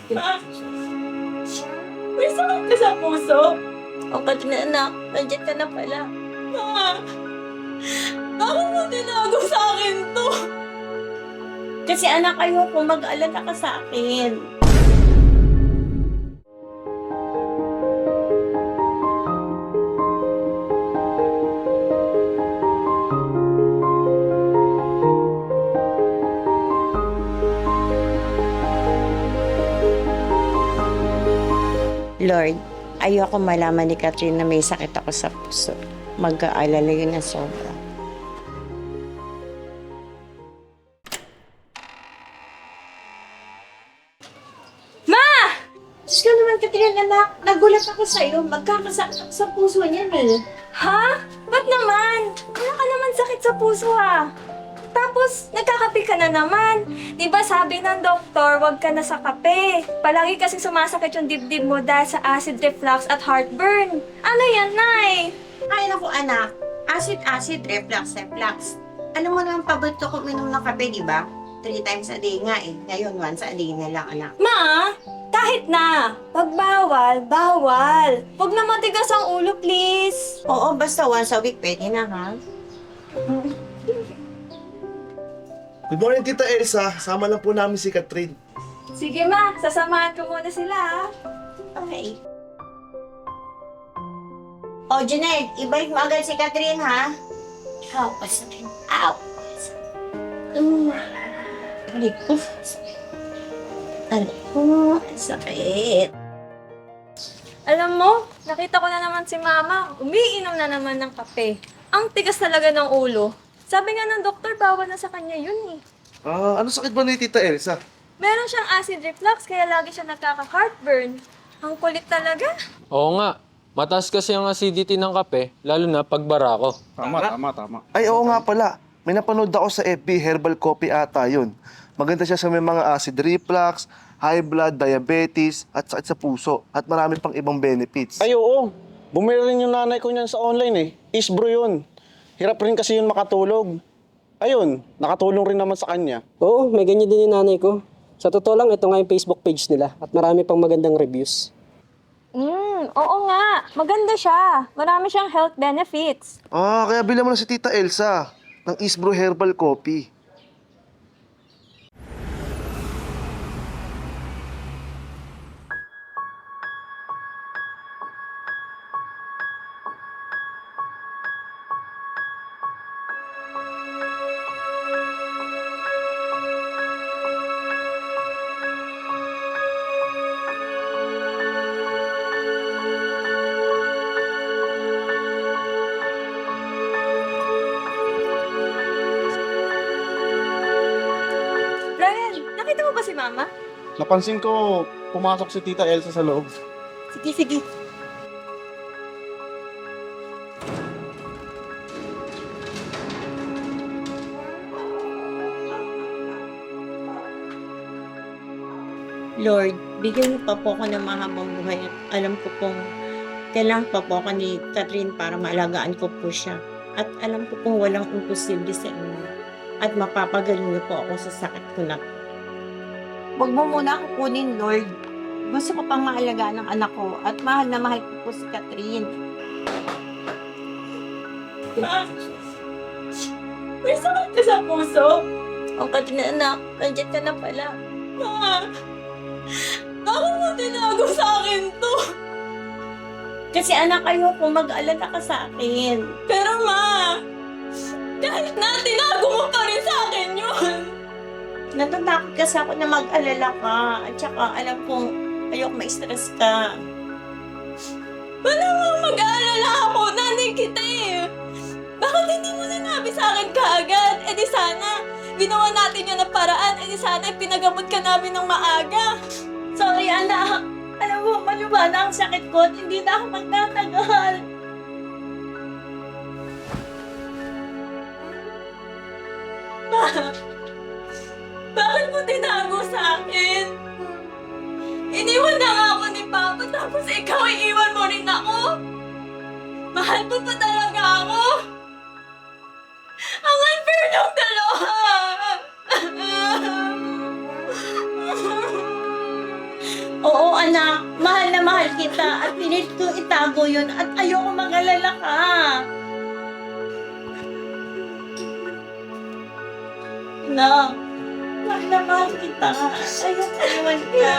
Ma, may sakit ka sa puso? O Katrina anak, nandiyan ka na pala. Ma, bakit mo tinago sa akin to? Kasi anak, ayoko mag-alala ka sa akin. Lord, ayoko malaman ni Catherine na may sakit ako sa puso. Mag-aalala yun na sobra. Ma! Diyos ka naman, Catherine, anak. Nagulat ako sa'yo. Magkakasakit ako sa puso niyan eh. Ha? Ba't naman? Wala ka naman sakit sa puso ah. Tapos, nagkakape ka na naman. Di ba sabi ng doktor, huwag ka na sa kape. Palagi kasi sumasakit yung dibdib mo dahil sa acid reflux at heartburn. Ano yan, Nay? Ay, naku anak. Acid, reflux. Alam mo naman, paborito ko minom ng kape, di ba? 3 times a day nga eh. Ngayon, once a day na lang, anak. Ma, kahit na. Pag bawal, bawal. Huwag na matigas ang ulo, please. Oo, basta once a week, pwede na, ha? Good morning, Tita Elsa. Sama lang po namin si Catherine. Sige ma, sasamahan ko muna sila ha. Okay. Oh, Janelle, ibalik mo agad si Catherine, ha? Ow, pasakit. Ow. Balik ko. Sakit. Alam mo, nakita ko na naman si Mama. Umiinom na naman ng kape. Ang tigas talaga ng ulo. Sabi nga ng doktor, bawal na sa kanya yun eh. Ano sakit ba ni Tita Elsa? Meron siyang acid reflux, kaya lagi siya nagkaka-heartburn. Ang kulit talaga. Oo nga. Mataas kasi ang acidity ng kape, lalo na pag barako. Tama. Ay, oo nga pala. May napanood ako sa FB, herbal coffee ata yun. Maganda siya sa may mga acid reflux, high blood, diabetes, at sakit sa puso. At marami pang ibang benefits. Ay, oo. Bumili rin yung nanay ko niyan sa online eh. Isbro yun. Hirap rin kasi yun makatulog. Ayun, nakatulong rin naman sa kanya. Oo, may ganyan din yung nanay ko. Sa totoo lang, ito nga yung Facebook page nila at marami pang magandang reviews. Oo nga. Maganda siya. Marami siyang health benefits. Kaya bilang mo na si Tita Elsa ng Isbro Herbal Coffee. Brian, nakita mo ba si Mama? Napansin ko, pumasok si Tita Elsa sa loob. Sige. Lord, bigyan niyo pa po ako ng mahabang buhay. Alam ko pong kailangan pa po ako ni Catherine para maalagaan ko po siya. At alam ko pong walang imposible sa inyo. At mapapagaling niyo po ako sa sakit ko na. Huwag mo muna ako kunin, Lord. Gusto ko pang maalagaan ng anak ko at mahal na mahal ko po si Catherine. Ma, may sakit ka sa puso? O Katrina anak, nandiyan ka na pala. Ma, bakit mo tinago sa akin to? Kasi anak, ayoko mag-alala ka sa akin. Pero ma, kahit na, tinago mo pa rin sa akin yun. Natatakot kasi ako na mag-alala ka. At saka alam kong ayoko ma-stress ka. Wala mo mag-aalala ako, nanay kita eh. Bakit hindi mo sinabi sa akin kaagad? E di sana, ginawa natin yun na paraan. E di sana, pinagamot ka namin ng maaga. Sorry anak. Alam mo, maluba na ang sakit ko at hindi na ako magtatagal. Ma, bakit mo tinago sa akin? Iniwan na nga ako ni Papa, tapos ikaw iiwan mo rin ako? Mahal mo pa talaga ako? Ang unfair ng dalawa! Oo anak, mahal na mahal kita at pinilit kong itago yun at ayoko mag-alala ka. Anak, mahal na mahal kita. Ayoko iwan ka.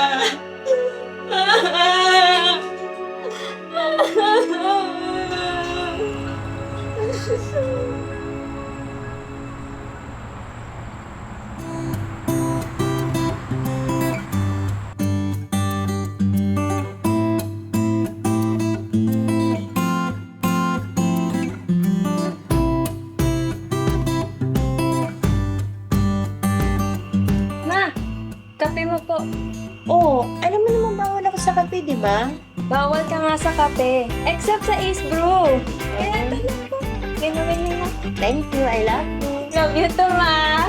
Ma, kape mo po. Oo, alam mo naman bawal ako sa kape, di ba? Bawal ka nga sa kape. Except sa Ace Brew. Kaya ito lang po. Ginumin niyo na. Thank you, I love you. Love you too, Ma.